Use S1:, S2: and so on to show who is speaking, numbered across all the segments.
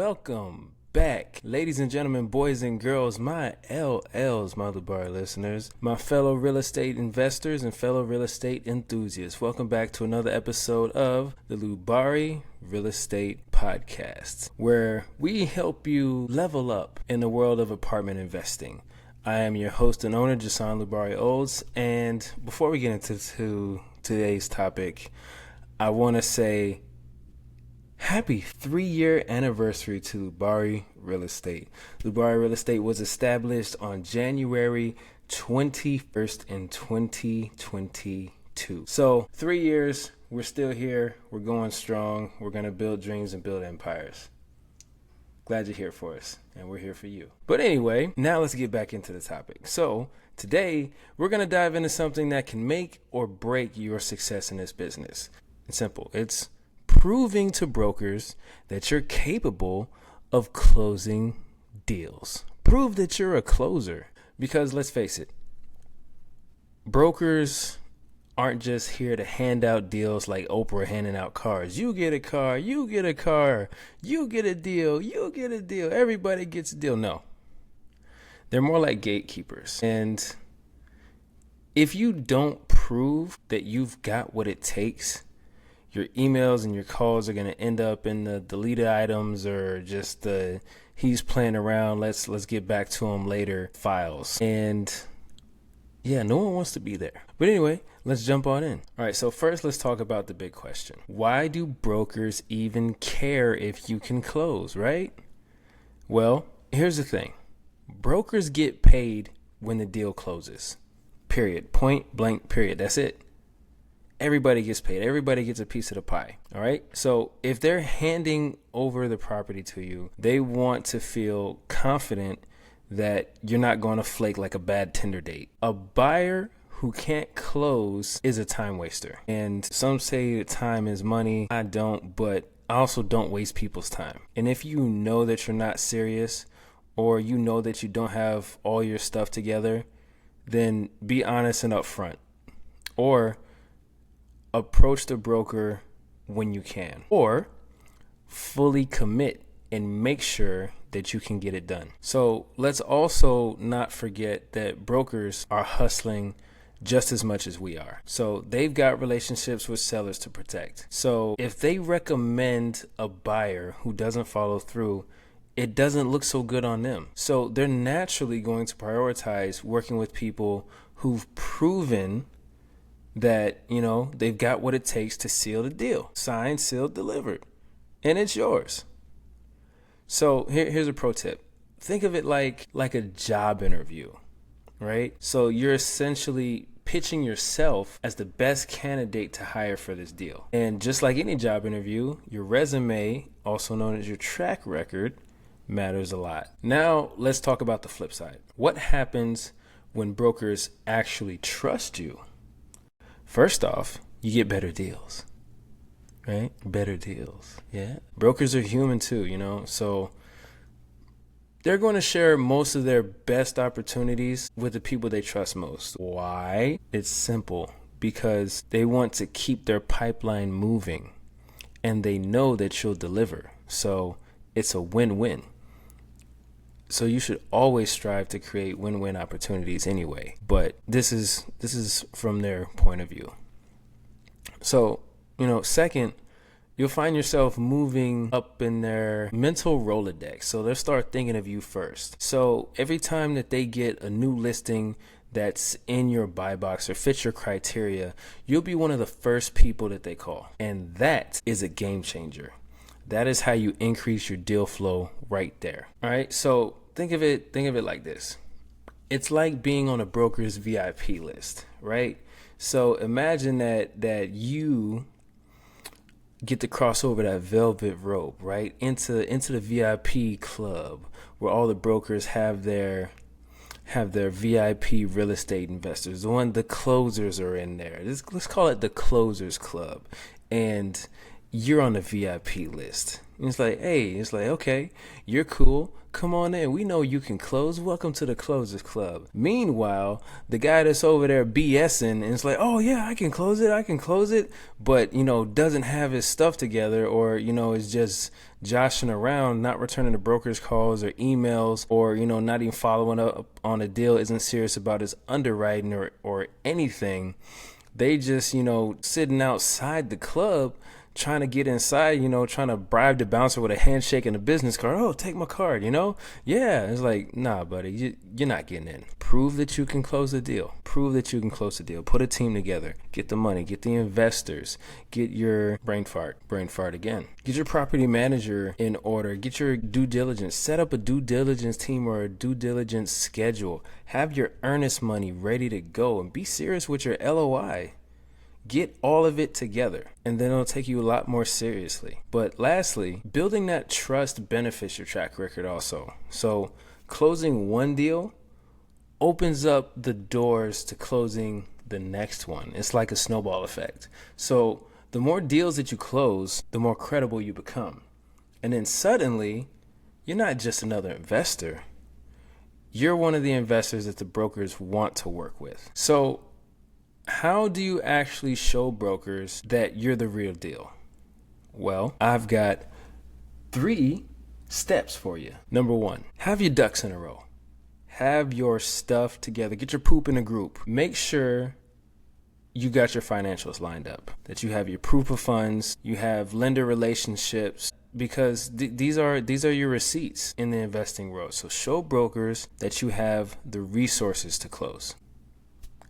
S1: welcome back, ladies and gentlemen, boys and girls, my LLs, my Lubari listeners, my fellow real estate investors and fellow real estate enthusiasts. Welcome back to another episode of the Lubari Real Estate Podcast, where we help you level up in the world of apartment investing. I am your host and owner, Jason Lubari Olds, and before we get into today's topic, I want to say happy 3-year anniversary to Lubari Real Estate. Lubari Real Estate was established on January 21st in 2022. So 3 years, we're still here, we're going strong, we're going to build dreams and build empires. Glad you're here for us, and we're here for you. But anyway, now let's get back into the topic. So today, we're going to dive into something that can make or break your success in this business. It's simple. It's proving to brokers that you're capable of closing deals. Prove that you're a closer. Because let's face it, brokers aren't just here to hand out deals like Oprah handing out cars. You get a car, you get a car, you get a deal, you get a deal. Everybody gets a deal. No. They're more like gatekeepers. And if you don't prove that you've got what it takes, your emails and your calls are going to end up in the deleted items or just the he's playing around, let's get back to him later files. And yeah, no one wants to be there. But anyway, let's jump on in. All right, so first let's talk about the big question. Why do brokers even care if you can close, right? Well, here's the thing. Brokers get paid when the deal closes. Period. Point blank, period. That's it. Everybody gets paid. Everybody gets a piece of the pie. All right. So if they're handing over the property to you, they want to feel confident that you're not going to flake like a bad Tinder date. A buyer who can't close is a time waster. And some say that time is money. I don't, but I also don't waste people's time. And if you know that you're not serious or you know that you don't have all your stuff together, then be honest and upfront. Or approach the broker when you can, or fully commit and make sure that you can get it done. So let's also not forget that brokers are hustling just as much as we are. So they've got relationships with sellers to protect. So if they recommend a buyer who doesn't follow through, it doesn't look so good on them. So they're naturally going to prioritize working with people who've proven that, they've got what it takes to seal the deal. Signed, sealed, delivered. And it's yours. So here's a pro tip. Think of it like a job interview, right? So you're essentially pitching yourself as the best candidate to hire for this deal. And just like any job interview, your resume, also known as your track record, matters a lot. Now, let's talk about the flip side. What happens when brokers actually trust you? First off, you get better deals, right? Better deals. Yeah. Brokers are human too, so they're going to share most of their best opportunities with the people they trust most. Why? It's simple. Because they want to keep their pipeline moving and they know that you'll deliver. So it's a win-win. So you should always strive to create win-win opportunities anyway. But this is from their point of view. So, second, you'll find yourself moving up in their mental Rolodex. So they'll start thinking of you first. So every time that they get a new listing that's in your buy box or fits your criteria, you'll be one of the first people that they call. And that is a game changer. That is how you increase your deal flow right there. All right. So think of it like this. It's like being on a broker's VIP list, right? So imagine that you get to cross over that velvet rope, right? Into the VIP club where all the brokers have their VIP real estate investors. The closers are in there. Let's call it the closers club. And you're on the VIP list. And it's like, hey, it's like, okay, you're cool. Come on in. We know you can close. Welcome to the Closers Club. Meanwhile, the guy that's over there BSing and it's like, oh yeah, I can close it. I can close it. But, doesn't have his stuff together, or, is just joshing around, not returning the broker's calls or emails, or, not even following up on a deal, isn't serious about his underwriting or anything. They just, sitting outside the club trying to get inside, trying to bribe the bouncer with a handshake and a business card. Oh, take my card, Yeah, it's like, nah, buddy, you're not getting in. Prove that you can close the deal. Prove that you can close the deal. Put a team together. Get the money. Get the investors. Get your brain fart again. Get your property manager in order. Get your due diligence. Set up a due diligence team or a due diligence schedule. Have your earnest money ready to go and be serious with your LOI. Get all of it together, and then it'll take you a lot more seriously. But lastly, building that trust benefits your track record also. So closing one deal opens up the doors to closing the next one. It's like a snowball effect. So the more deals that you close, the more credible you become. And then suddenly, you're not just another investor. You're one of the investors that the brokers want to work with. So how do you actually show brokers that you're the real deal? Well, I've got 3 steps for you. Number 1, have your ducks in a row. Have your stuff together. Get your poop in a group. Make sure you got your financials lined up, that you have your proof of funds, you have lender relationships, because these are your receipts in the investing world. So show brokers that you have the resources to close.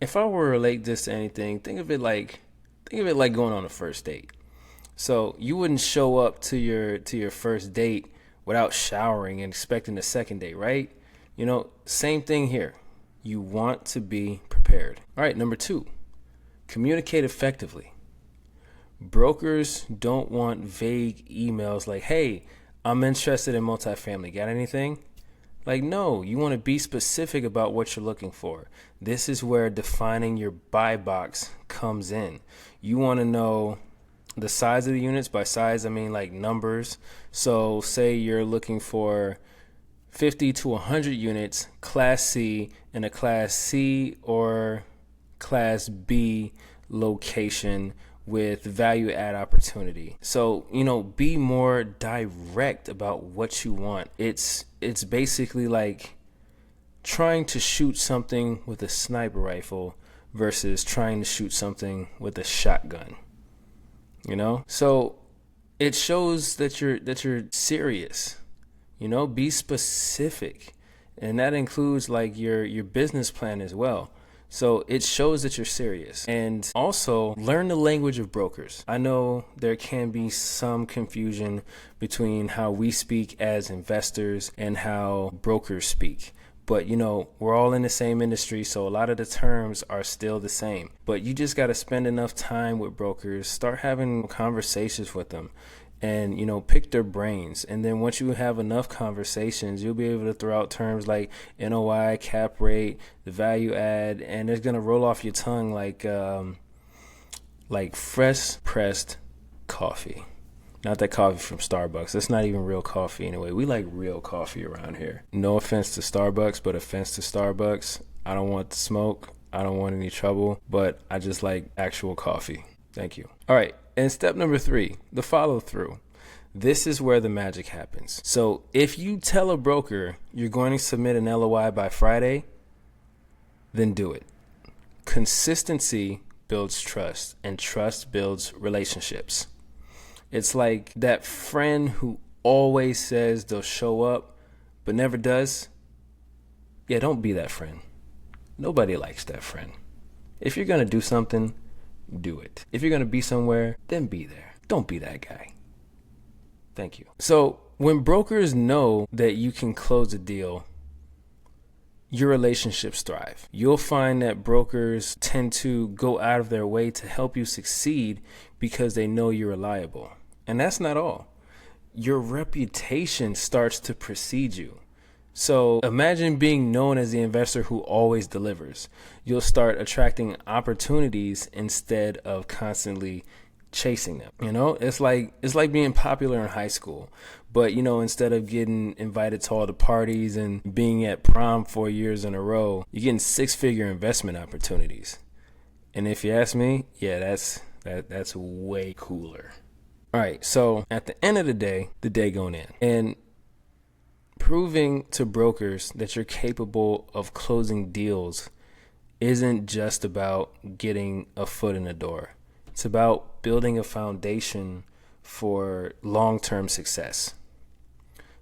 S1: If I were to relate this to anything, think of it like going on a first date. So you wouldn't show up to your first date without showering and expecting a second date, right? Same thing here. You want to be prepared. All right, number 2, communicate effectively. Brokers don't want vague emails like, hey, I'm interested in multifamily. Got anything? Like, no, you want to be specific about what you're looking for. This is where defining your buy box comes in. You want to know the size of the units. By size, I mean like numbers. So say you're looking for 50 to 100 units, Class C, in a Class C or Class B location with value add opportunity. So, be more direct about what you want. It's basically like trying to shoot something with a sniper rifle versus trying to shoot something with a shotgun. So it shows that you're serious. Be specific. And that includes like your business plan as well. So it shows that you're serious. And also learn the language of brokers. I know there can be some confusion between how we speak as investors and how brokers speak. But, we're all in the same industry, so a lot of the terms are still the same. But you just got to spend enough time with brokers, start having conversations with them, and pick their brains. And then once you have enough conversations, you'll be able to throw out terms like NOI, cap rate, the value add, and it's gonna roll off your tongue like fresh pressed coffee. Not that coffee from Starbucks. That's not even real coffee anyway. We like real coffee around here. No offense to Starbucks, but offense to Starbucks. I don't want the smoke. I don't want any trouble, but I just like actual coffee. Thank you. All right. And step number 3, the follow through. This is where the magic happens. So if you tell a broker you're going to submit an LOI by Friday, then do it. Consistency builds trust, and trust builds relationships. It's like that friend who always says they'll show up but never does. Yeah, don't be that friend. Nobody likes that friend. If you're going to do something, do it. If you're going to be somewhere, then be there. Don't be that guy. Thank you. So when brokers know that you can close a deal, your relationships thrive. You'll find that brokers tend to go out of their way to help you succeed because they know you're reliable. And that's not all. Your reputation starts to precede you. So imagine being known as the investor who always delivers. You'll start attracting opportunities instead of constantly chasing them. It's like being popular in high school, but instead of getting invited to all the parties and being at prom 4 years in a row, you're getting 6-figure investment opportunities. And if you ask me, yeah, that's way cooler. All right, so at the end of the day going in, and proving to brokers that you're capable of closing deals isn't just about getting a foot in the door. It's about building a foundation for long-term success.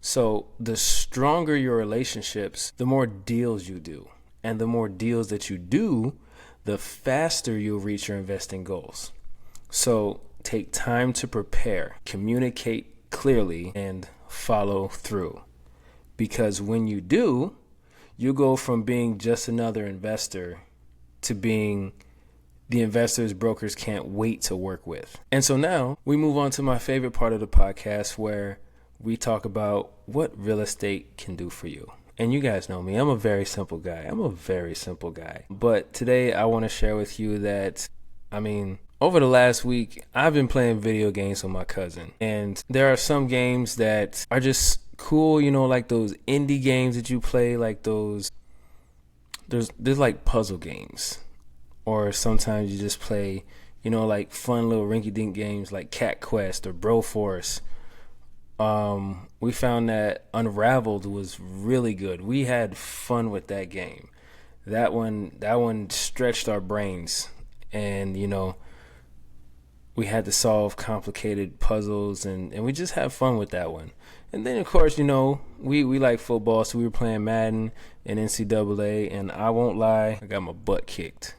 S1: So the stronger your relationships, the more deals you do. And the more deals that you do, the faster you'll reach your investing goals. So take time to prepare, communicate clearly, and follow through. Because when you do, you go from being just another investor to being the investors brokers can't wait to work with. And so now we move on to my favorite part of the podcast, where we talk about what real estate can do for you. And you guys know me, I'm a very simple guy. But today I want to share with you that, over the last week, I've been playing video games with my cousin. And there are some games that are just cool, like those indie games that you play, like there's like puzzle games. Or sometimes you just play, like fun little rinky-dink games like Cat Quest or Broforce. We found that Unraveled was really good. We had fun with that game. That one stretched our brains, and we had to solve complicated puzzles, and we just had fun with that one. And then of course, we like football, so we were playing Madden and NCAA, and I won't lie, I got my butt kicked.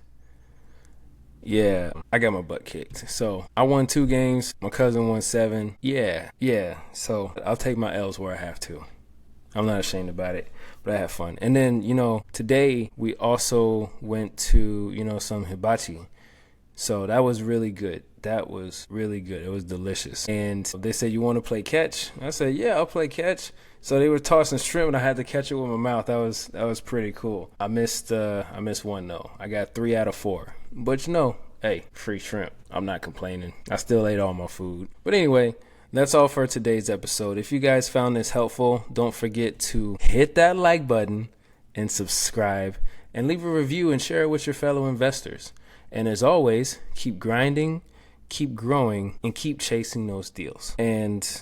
S1: Yeah, I got my butt kicked. So I won 2 games. My cousin won 7. Yeah. So I'll take my L's where I have to. I'm not ashamed about it, but I had fun. And then, today we also went to, some hibachi. So that was really good. It was delicious. And they said, you want to play catch? I said, yeah, I'll play catch. So they were tossing shrimp and I had to catch it with my mouth. That was pretty cool. I missed one though. I got 3 out of 4. But hey, free shrimp. I'm not complaining. I still ate all my food. But anyway, that's all for today's episode. If you guys found this helpful, don't forget to hit that like button and subscribe and leave a review and share it with your fellow investors. And as always, keep grinding, keep growing, and keep chasing those deals. And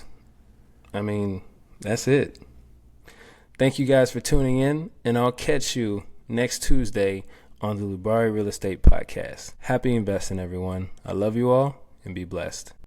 S1: that's it. Thank you guys for tuning in, and I'll catch you next Tuesday on the Lubari Real Estate Podcast. Happy investing, everyone. I love you all, and be blessed.